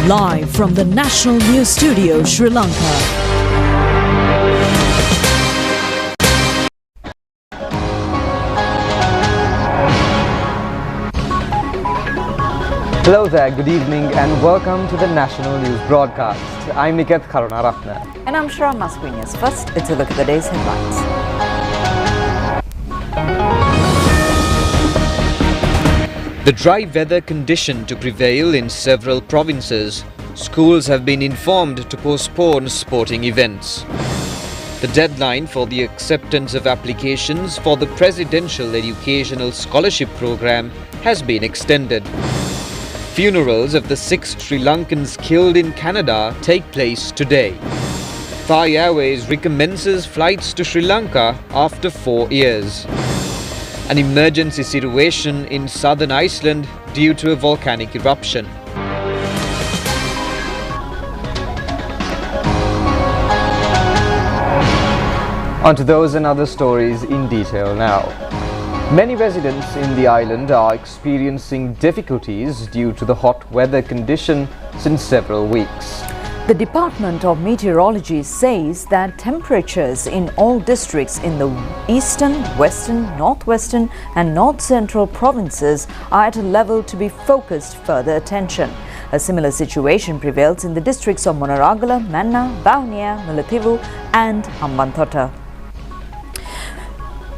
Live from the National News Studio, Sri Lanka. Hello there, good evening and welcome to the National News Broadcast. I'm Niket Karunaratne. And I'm Shra Masquinius. First, it's a look at the day's headlines. The dry weather condition to prevail in several provinces. Schools have been informed to postpone sporting events. The deadline for the acceptance of applications for the Presidential Educational Scholarship Program has been extended. Funerals of the 6 Sri Lankans killed in Canada take place today. Thai Airways recommences flights to Sri Lanka after 4 years. An emergency situation in southern Iceland due to a volcanic eruption. On to those and other stories in detail now. Many residents in the island are experiencing difficulties due to the hot weather condition since several weeks. The Department of Meteorology says that temperatures in all districts in the eastern, western, northwestern and north-central provinces are at a level to be focused further attention. A similar situation prevails in the districts of Monaragala, Manna, Vavuniya, Mullaitivu and Hambantota.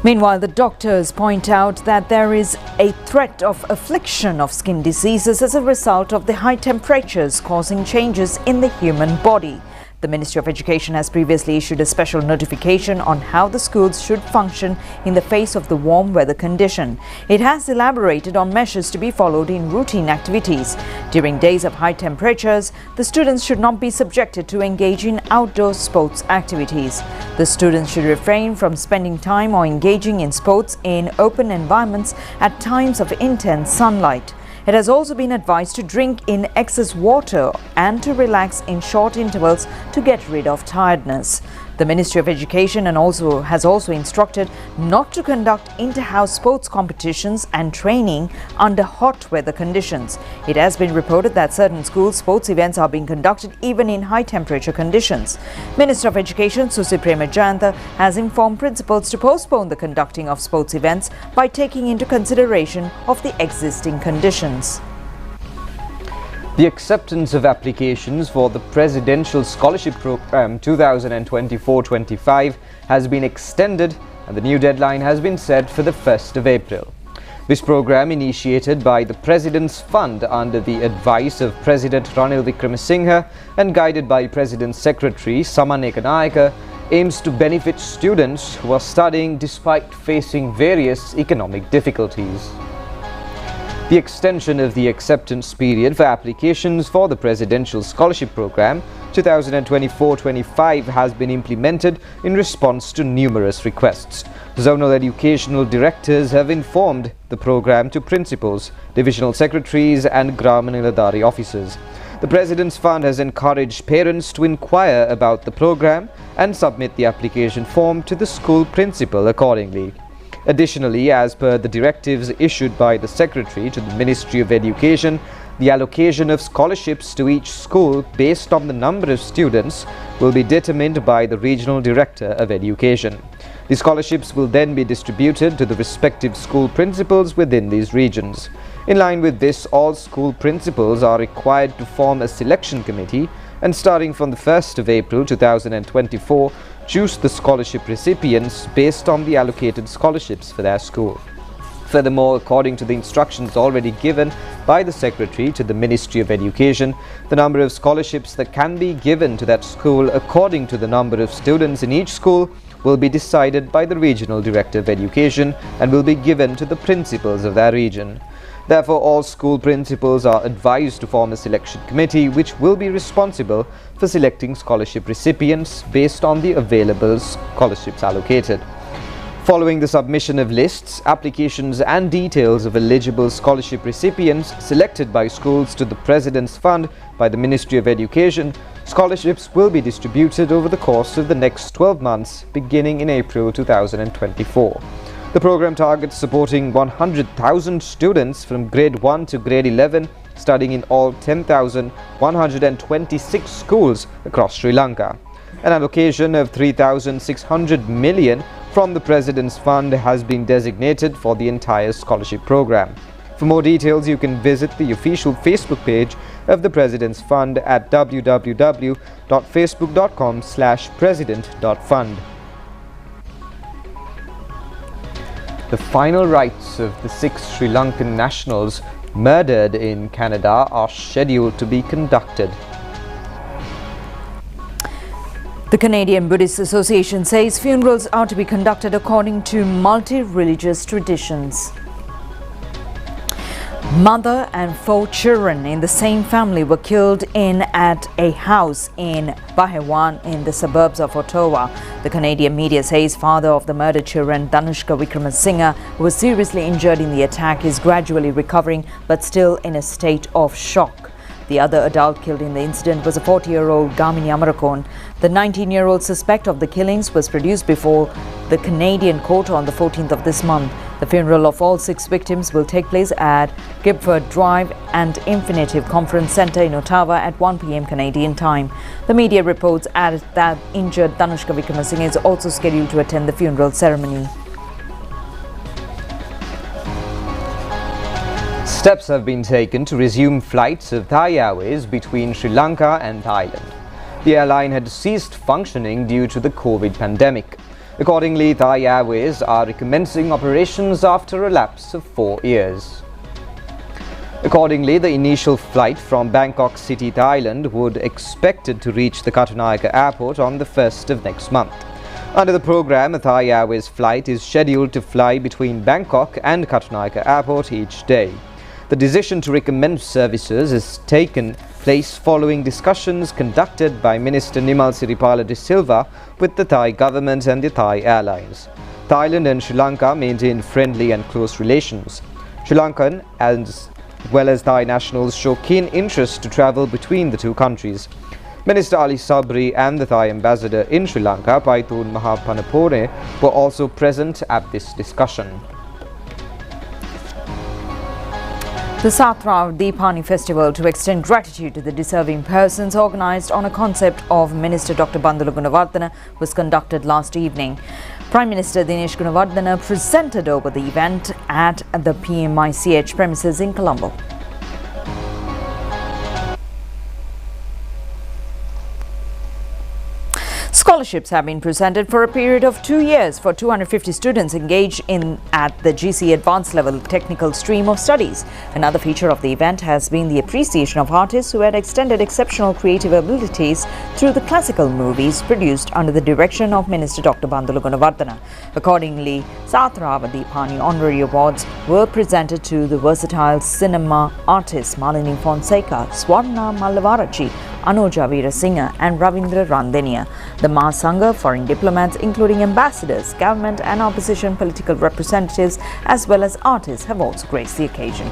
Meanwhile, the doctors point out that there is a threat of affliction of skin diseases as a result of the high temperatures causing changes in the human body. The Ministry of Education has previously issued a special notification on how the schools should function in the face of the warm weather condition. It has elaborated on measures to be followed in routine activities. During days of high temperatures, the students should not be subjected to engage in outdoor sports activities. The students should refrain from spending time or engaging in sports in open environments at times of intense sunlight. It has also been advised to drink in excess water and to relax in short intervals to get rid of tiredness. The Ministry of Education has also instructed not to conduct inter-house sports competitions and training under hot weather conditions. It has been reported that certain school sports events are being conducted even in high temperature conditions. Minister of Education Susi Premajayantha has informed principals to postpone the conducting of sports events by taking into consideration of the existing conditions. The acceptance of applications for the Presidential Scholarship Program 2024-25 has been extended and the new deadline has been set for the 1st of April. This program, initiated by the President's Fund under the advice of President Ranil Wickremesinghe and guided by President's Secretary Saman Ekanayake, aims to benefit students who are studying despite facing various economic difficulties. The extension of the acceptance period for applications for the Presidential Scholarship Program 2024-25 has been implemented in response to numerous requests. Zonal educational directors have informed the program to principals, divisional secretaries and Gram Niladhari officers. The President's Fund has encouraged parents to inquire about the program and submit the application form to the school principal accordingly. Additionally, as per the directives issued by the Secretary to the Ministry of Education, the allocation of scholarships to each school based on the number of students will be determined by the Regional Director of Education. The scholarships will then be distributed to the respective school principals within these regions. In line with this, all school principals are required to form a selection committee and starting from the 1st of April 2024, choose the scholarship recipients based on the allocated scholarships for their school. Furthermore, according to the instructions already given by the Secretary to the Ministry of Education, the number of scholarships that can be given to that school according to the number of students in each school will be decided by the Regional Director of Education and will be given to the principals of their region. Therefore, all school principals are advised to form a selection committee which will be responsible for selecting scholarship recipients based on the available scholarships allocated. Following the submission of lists, applications and details of eligible scholarship recipients selected by schools to the President's Fund by the Ministry of Education, scholarships will be distributed over the course of the next 12 months beginning in April 2024. The program targets supporting 100,000 students from grade 1 to grade 11 studying in all 10,126 schools across Sri Lanka. An allocation of 3,600 million from the President's Fund has been designated for the entire scholarship program. For more details, you can visit the official Facebook page of the President's Fund at www.facebook.com/president.fund. The final rites of the 6 Sri Lankan nationals murdered in Canada are scheduled to be conducted. The Canadian Buddhist Association says funerals are to be conducted according to multi-religious traditions. Mother and 4 children in the same family were killed at a house in Bahewan in the suburbs of Ottawa. The Canadian media says father of the murdered children, Danushka Wickramasinghe, who was seriously injured in the attack, is gradually recovering but still in a state of shock. The other adult killed in the incident was a 40-year-old Gamini Amarakon. The 19-year-old suspect of the killings was produced before the Canadian court on the 14th of this month. The funeral of all 6 victims will take place at Gibford Drive and Infinitive Conference Centre in Ottawa at 1 p.m. Canadian time. The media reports added that injured Danushka Wickramasinghe is also scheduled to attend the funeral ceremony. Steps have been taken to resume flights of Thai Airways between Sri Lanka and Thailand. The airline had ceased functioning due to the COVID pandemic. Accordingly, Thai Airways are recommencing operations after a lapse of 4 years. Accordingly, the initial flight from Bangkok City, Thailand would expected to reach the Katunayake airport on the 1st of next month. Under the program, a Thai Airways flight is scheduled to fly between Bangkok and Katunayake airport each day. The decision to recommence services is taken place following discussions conducted by Minister Nimal Siripala de Silva with the Thai government and the Thai airlines. Thailand and Sri Lanka maintain friendly and close relations. Sri Lankan as well as Thai nationals show keen interest to travel between the two countries. Minister Ali Sabri and the Thai ambassador in Sri Lanka, Paitun Mahapanapone, were also present at this discussion. The Satra Deepani Festival to extend gratitude to the deserving persons, organised on a concept of Minister Dr. Bandula Gunawardena, was conducted last evening. Prime Minister Dinesh Gunawardena presented over the event at the PMICH premises in Colombo. Scholarships have been presented for a period of 2 years for 250 students engaged at the GC Advanced Level Technical Stream of Studies. Another feature of the event has been the appreciation of artists who had extended exceptional creative abilities through the classical movies produced under the direction of Minister Dr. Bandula Gunawardena. Accordingly, Satra Deepani Honorary Awards were presented to the versatile cinema artists Malini Fonseca, Swarna Mallavarachi, Anuja Veerasinghe and Ravindra Randenia. The Mahasangha foreign diplomats, including ambassadors, government and opposition political representatives, as well as artists, have also graced the occasion.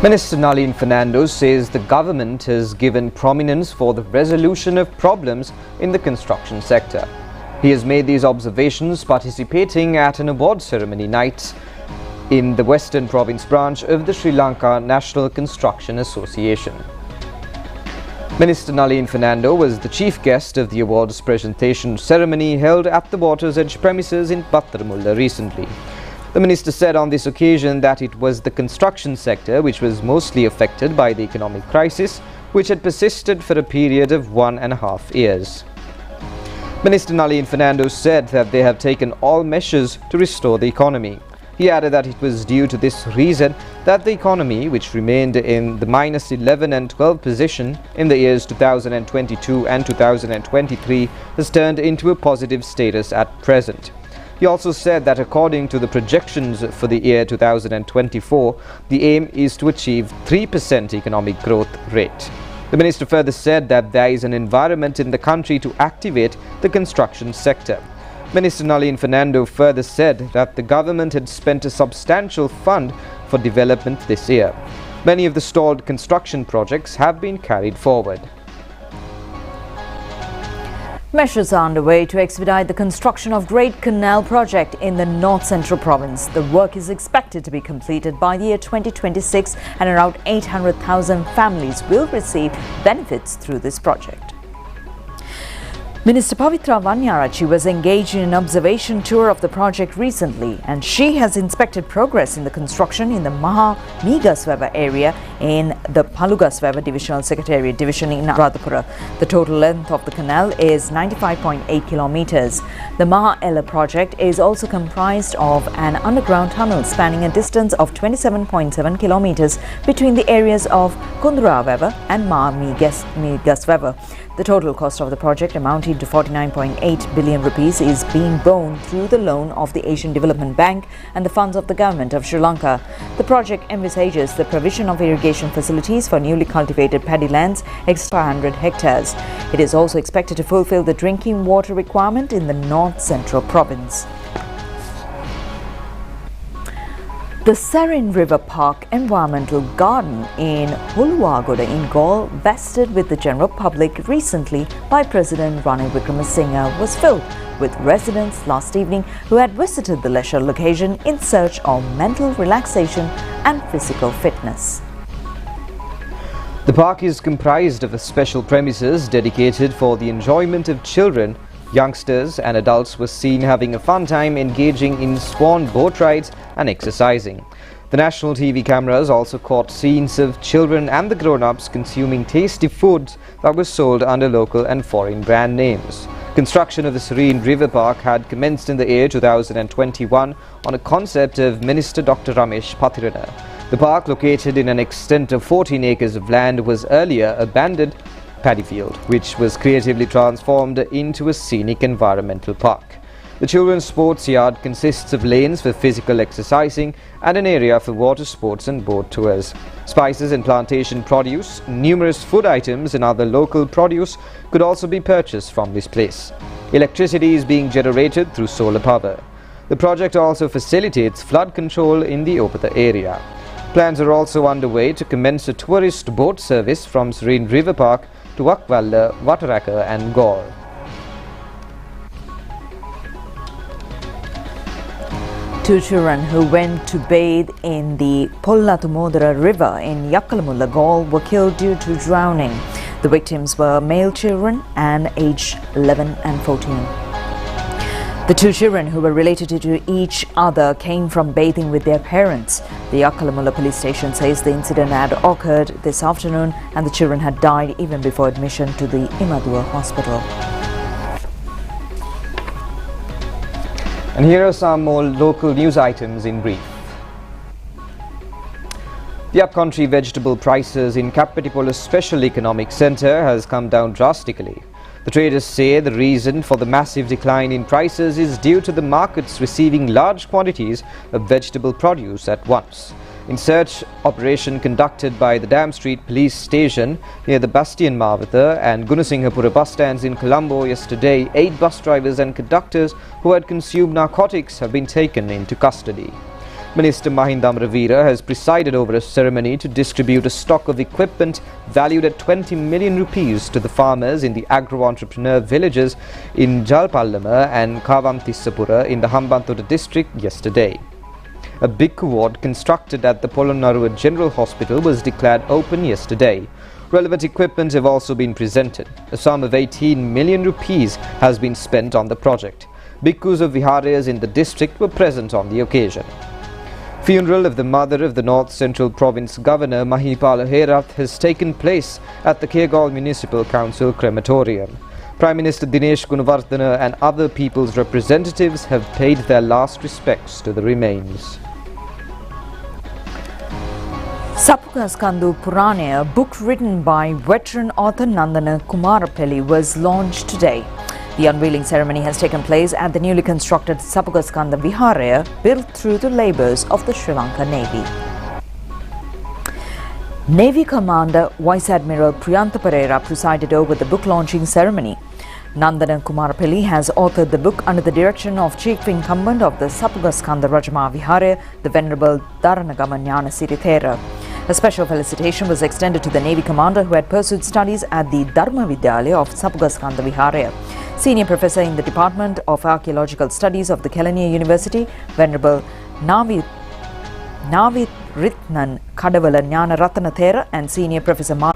Minister Nalin Fernandes says the government has given prominence for the resolution of problems in the construction sector. He has made these observations participating at an award ceremony night in the Western Province branch of the Sri Lanka National Construction Association. Minister Nalin Fernando was the chief guest of the awards presentation ceremony held at the Water's Edge premises in Battaramulla recently. The minister said on this occasion that it was the construction sector which was mostly affected by the economic crisis, which had persisted for a period of 1.5 years. Minister Nalin Fernando said that they have taken all measures to restore the economy. He added that it was due to this reason that the economy, which remained in the -11 and 12 position in the years 2022 and 2023, has turned into a positive status at present. He also said that according to the projections for the year 2024, the aim is to achieve 3% economic growth rate. The minister further said that there is an environment in the country to activate the construction sector. Minister Nalin Fernando further said that the government had spent a substantial fund for development this year. Many of the stalled construction projects have been carried forward. Measures are underway to expedite the construction of Great Canal project in the North Central province. The work is expected to be completed by the year 2026 and around 800,000 families will receive benefits through this project. Minister Pavitra Vanyarachi was engaged in an observation tour of the project recently, and she has inspected progress in the construction in the Maha Megasweva area in the Palugasweva Divisional Secretariat Division in Radhapura. The total length of the canal is 95.8 kilometers. The Maha Ella project is also comprised of an underground tunnel spanning a distance of 27.7 kilometers between the areas of Kunduraveva and Maha Megasweva. The total cost of the project, amounting to 49.8 billion rupees, is being borne through the loan of the Asian Development Bank and the funds of the government of Sri Lanka. The project envisages the provision of irrigation facilities for newly cultivated paddy lands exceeding 500 hectares. It is also expected to fulfill the drinking water requirement in the North Central province. The Sarin River Park Environmental Garden in Huluwagoda in Galle, vested with the general public recently by President Ranil Wickremesinghe, was filled with residents last evening who had visited the leisure location in search of mental relaxation and physical fitness. The park is comprised of a special premises dedicated for the enjoyment of children. Youngsters and adults were seen having a fun time engaging in swan boat rides and exercising. The national TV cameras also caught scenes of children and the grown-ups consuming tasty foods that were sold under local and foreign brand names. Construction of the Serene River Park had commenced in the year 2021 on a concept of Minister Dr. Ramesh Pathirana. The park, located in an extent of 14 acres of land, was earlier abandoned paddy field, which was creatively transformed into a scenic environmental park. The children's sports yard consists of lanes for physical exercising and an area for water sports and boat tours. Spices and plantation produce, numerous food items and other local produce could also be purchased from this place. Electricity is being generated through solar power. The project also facilitates flood control in the Opatha area. Plans are also underway to commence a tourist boat service from Serene River Park to Akvalla, Wataraka and Galle. Two children who went to bathe in the Pollatumodara River in Yakalamulla, Galle, were killed due to drowning. The victims were male children and aged 11 and 14. The two children, who were related to each other, came from bathing with their parents. The Yakalamulla police station says the incident had occurred this afternoon and the children had died even before admission to the Imadua hospital. And here are some more local news items in brief. The upcountry vegetable prices in Kappatipolu Special Economic Centre has come down drastically. The traders say the reason for the massive decline in prices is due to the markets receiving large quantities of vegetable produce at once. In search operation conducted by the Dam Street Police Station near the Bastian Mavata and Gunasinghapura bus stands in Colombo yesterday, 8 bus drivers and conductors who had consumed narcotics have been taken into custody. Minister Mahinda Amravira has presided over a ceremony to distribute a stock of equipment valued at 20 million rupees to the farmers in the agro-entrepreneur villages in Jalpallama and Kavamtissapura in the Hambantota district yesterday. A big ward constructed at the Polonnaruwa General Hospital was declared open yesterday. Relevant equipment have also been presented. A sum of 18 million rupees has been spent on the project. Bhikkhus of Viharayas in the district were present on the occasion. Funeral of the mother of the North Central Province Governor Mahipala Herath has taken place at the Kegalle Municipal Council crematorium. Prime Minister Dinesh Gunawardena and other people's representatives have paid their last respects to the remains. Sapukaskandu Purane, a book written by veteran author Nandana Kumarapelli, was launched today. The unveiling ceremony has taken place at the newly constructed Sapukaskandu Viharaya, built through the labours of the Sri Lanka Navy. Navy Commander Vice Admiral Priyantha Pereira presided over the book launching ceremony. Nandana Kumarapelli has authored the book under the direction of Chief Incumbent of the Sapukaskandu Rajama Viharaya, the Venerable Dharanagama Jnana Sirithera. A special felicitation was extended to the Navy Commander, who had pursued studies at the Dharma Vidyalaya of Sapukaskandu Viharaya. Senior professor in the Department of Archaeological Studies of the Kelaniya University, Venerable Navithnan Kadavala Jnana Ratanathera, and Senior Professor Well,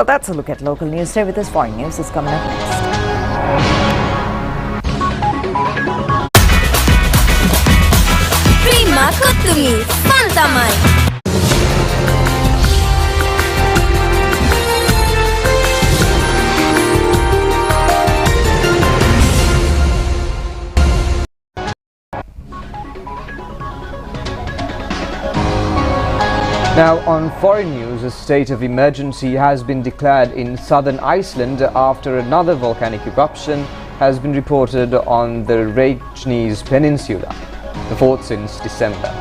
that's a look at local news. Stay with us. Foreign news is coming up next. Prima Kutumi Fantamai. Now, on foreign news, a state of emergency has been declared in southern Iceland after another volcanic eruption has been reported on the Reykjanes Peninsula, the fourth since December.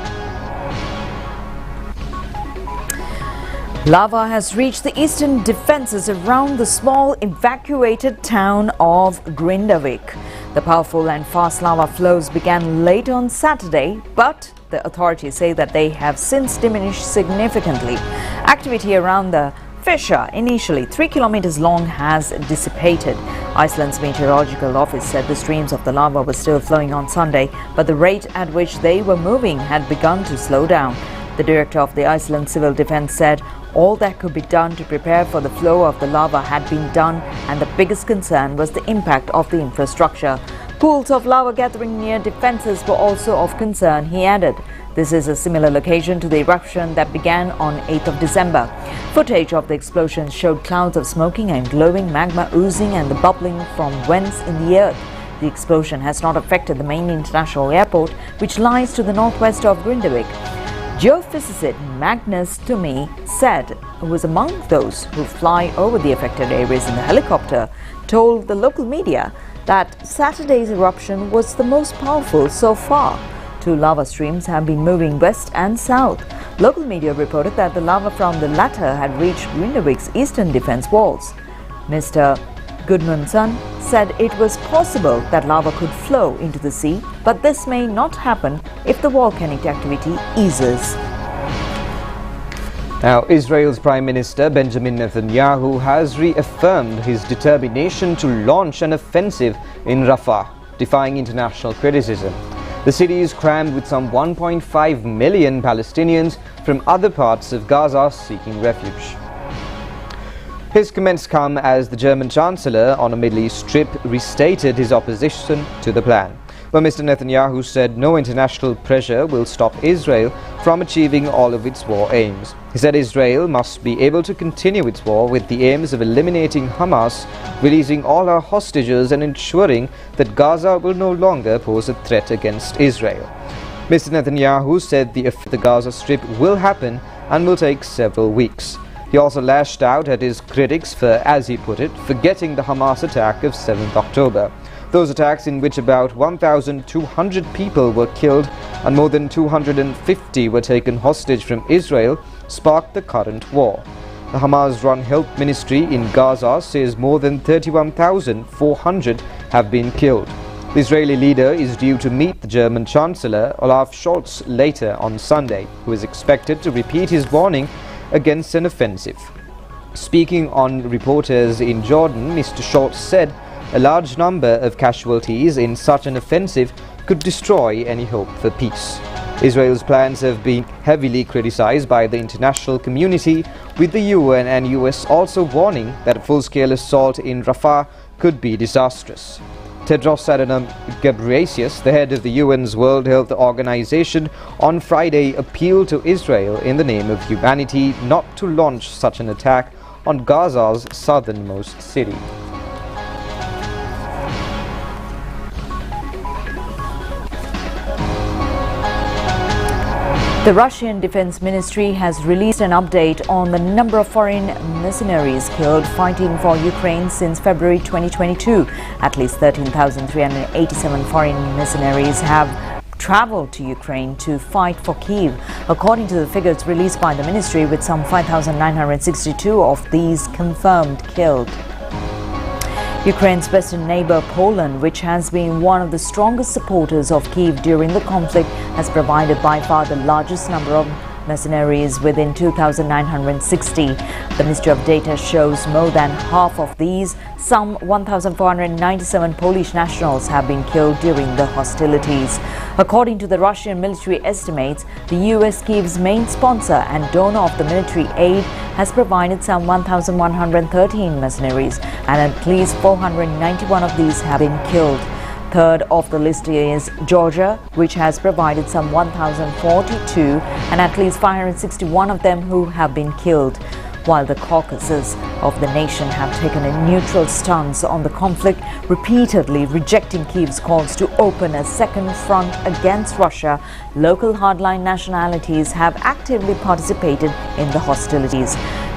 Lava has reached the eastern defences around the small evacuated town of Grindavik. The powerful and fast lava flows began late on Saturday, but the authorities say that they have since diminished significantly. Activity around the fissure, initially 3 kilometers long, has dissipated. Iceland's meteorological office said the streams of the lava were still flowing on Sunday, but the rate at which they were moving had begun to slow down. The director of the Iceland Civil Defense said all that could be done to prepare for the flow of the lava had been done, and the biggest concern was the impact of the infrastructure. Pools of lava gathering near defences were also of concern, he added. This is a similar location to the eruption that began on 8th of December. Footage of the explosion showed clouds of smoking and glowing magma oozing and the bubbling from vents in the earth. The explosion has not affected the main international airport, which lies to the northwest of Grindavik. Geophysicist Magnus Tumi said, who was among those who fly over the affected areas in the helicopter, told the local media that Saturday's eruption was the most powerful so far. Two lava streams have been moving west and south. Local media reported that the lava from the latter had reached Grindavik's eastern defense walls. Mr. Gudmundsson said it was possible that lava could flow into the sea, but this may not happen if the volcanic activity eases. Now, Israel's Prime Minister Benjamin Netanyahu has reaffirmed his determination to launch an offensive in Rafah, defying international criticism. The city is crammed with some 1.5 million Palestinians from other parts of Gaza seeking refuge. His comments come as the German Chancellor on a Middle East trip restated his opposition to the plan. But Mr. Netanyahu said no international pressure will stop Israel from achieving all of its war aims. He said Israel must be able to continue its war with the aims of eliminating Hamas, releasing all our hostages and ensuring that Gaza will no longer pose a threat against Israel. Mr. Netanyahu said the Gaza Strip will happen and will take several weeks. He also lashed out at his critics for, as he put it, forgetting the Hamas attack of 7th October. Those attacks, in which about 1,200 people were killed and more than 250 were taken hostage from Israel, sparked the current war. The Hamas-run health ministry in Gaza says more than 31,400 have been killed. The Israeli leader is due to meet the German Chancellor Olaf Scholz later on Sunday, who is expected to repeat his warning against an offensive. Speaking on reporters in Jordan, Mr. Scholz said a large number of casualties in such an offensive could destroy any hope for peace. Israel's plans have been heavily criticized by the international community, with the UN and US also warning that a full-scale assault in Rafah could be disastrous. Tedros Adhanom Ghebreyesus, the head of the UN's World Health Organization, on Friday appealed to Israel in the name of humanity not to launch such an attack on Gaza's southernmost city. The Russian Defense Ministry has released an update on the number of foreign mercenaries killed fighting for Ukraine since February 2022. At least 13,387 foreign mercenaries have traveled to Ukraine to fight for Kyiv, according to the figures released by the ministry, with some 5,962 of these confirmed killed. Ukraine's western neighbor Poland, which has been one of the strongest supporters of Kyiv during the conflict, has provided by far the largest number of mercenaries within 2,960. The Ministry of Data shows more than half of these, some 1,497 Polish nationals, have been killed during the hostilities. According to the Russian military estimates, the US, Kyiv's main sponsor and donor of the military aid, has provided some 1,113 mercenaries, and at least 491 of these have been killed. Third of the list is Georgia, which has provided some 1,042 and at least 561 of them who have been killed, while the caucuses of the nation have taken a neutral stance on the conflict, repeatedly rejecting Kyiv's calls to open a second front against Russia. Local hardline nationalities have actively participated in the hostilities.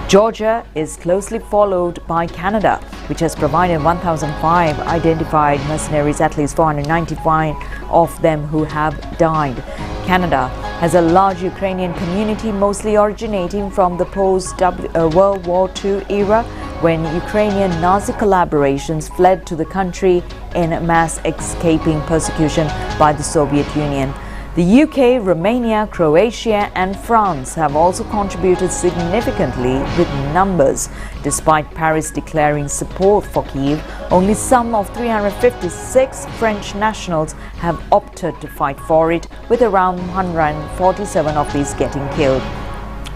Georgia is closely followed by Canada, which has provided 1,005 identified mercenaries, at least 495 of them who have died. Canada has a large Ukrainian community, mostly originating from the post-World War II era, when Ukrainian Nazi collaborations fled to the country in mass, escaping persecution by the Soviet Union. The UK, Romania, Croatia and France have also contributed significantly with numbers. Despite Paris declaring support for Kyiv, only some of 356 French nationals have opted to fight for it, with around 147 of these getting killed.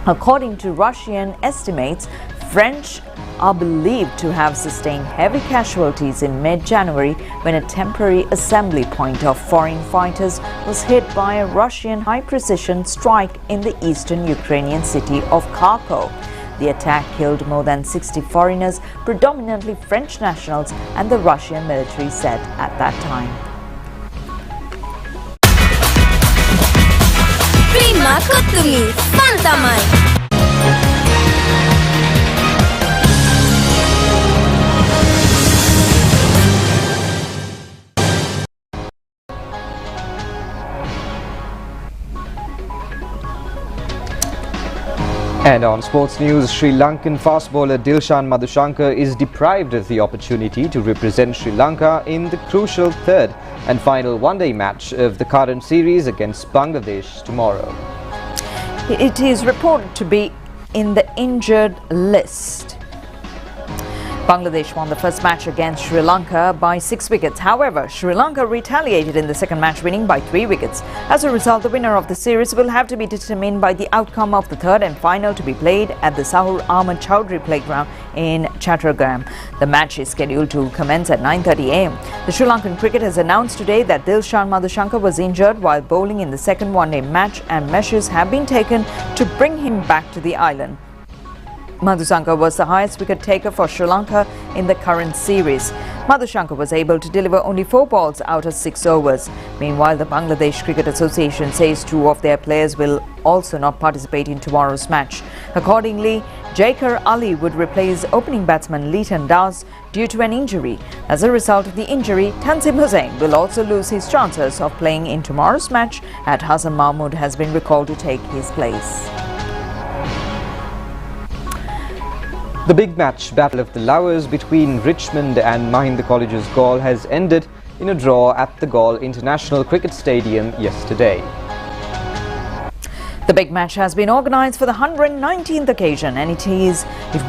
According to Russian estimates, French are believed to have sustained heavy casualties in mid-January when a temporary assembly point of foreign fighters was hit by a Russian high-precision strike in the eastern Ukrainian city of Kharkov. The attack killed more than 60 foreigners, predominantly French nationals, and the Russian military said at that time. Prima Kutumi, Fantamai. And on sports news, Sri Lankan fast bowler Dilshan Madhushankar is deprived of the opportunity to represent Sri Lanka in the crucial third and final one-day match of the current series against Bangladesh tomorrow. It is reported to be in the injured list. Bangladesh won the first match against Sri Lanka by 6 wickets. However, Sri Lanka retaliated in the second match, winning by 3 wickets. As a result, the winner of the series will have to be determined by the outcome of the third and final, to be played at the Sahur Ahmad Chowdhury playground in Chattogram. The match is scheduled to commence at 9:30 am. The Sri Lankan cricket has announced today that Dilshan Madhushankar was injured while bowling in the second one-day match, and measures have been taken to bring him back to the island. Madhushankar was the highest wicket taker for Sri Lanka in the current series. Madhushankar was able to deliver only 4 balls out of 6 overs. Meanwhile, the Bangladesh Cricket Association says 2 of their players will also not participate in tomorrow's match. Accordingly, Jaikar Ali would replace opening batsman Leighton Das due to an injury. As a result of the injury, Tanzim Hussain will also lose his chances of playing in tomorrow's match, as Hassan Mahmood has been recalled to take his place. The big match battle of the Lowers between Richmond and Mahinda College's Galle has ended in a draw at the Galle International Cricket Stadium yesterday. The big match has been organised for the 119th occasion, and it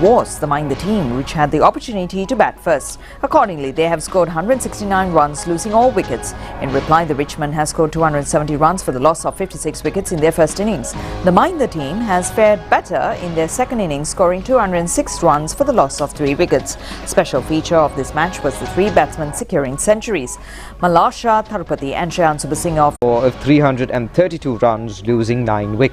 was the Mahinda team which had the opportunity to bat first. Accordingly, they have scored 169 runs, losing all wickets. In reply, the Richmond has scored 270 runs for the loss of 56 wickets in their first innings. The Mahinda team has fared better in their second innings, scoring 206 runs for the loss of 3 wickets. Special feature of this match was the 3 batsmen securing centuries: Malasha Tharupati and Shayan Subasinghe Of 332 runs, losing 9 wickets.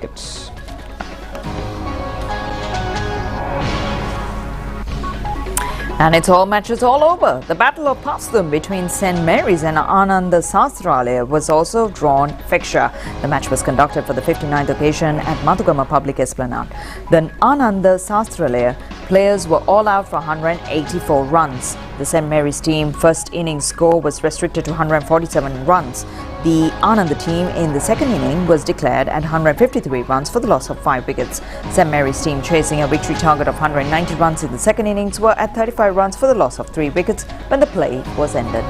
And it's all matches all over. The Battle of Paslum between St. Mary's and Ananda Sastralaya was also drawn fixture. The match was conducted for the 59th occasion at Madhugama Public Esplanade. The Ananda Sastralaya players were all out for 184 runs. The St. Mary's team first innings score was restricted to 147 runs. The Ananda team in the second inning was declared at 153 runs for the loss of 5 wickets. St. Mary's team, chasing a victory target of 190 runs in the second innings, were at 35 runs for the loss of 3 wickets when the play was ended.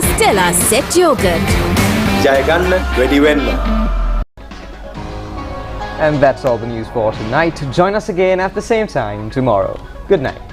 Stella Set Yogurt. ජය ගන්න වැඩි වෙන්න. And that's all the news for tonight. Join us again at the same time tomorrow. Good night.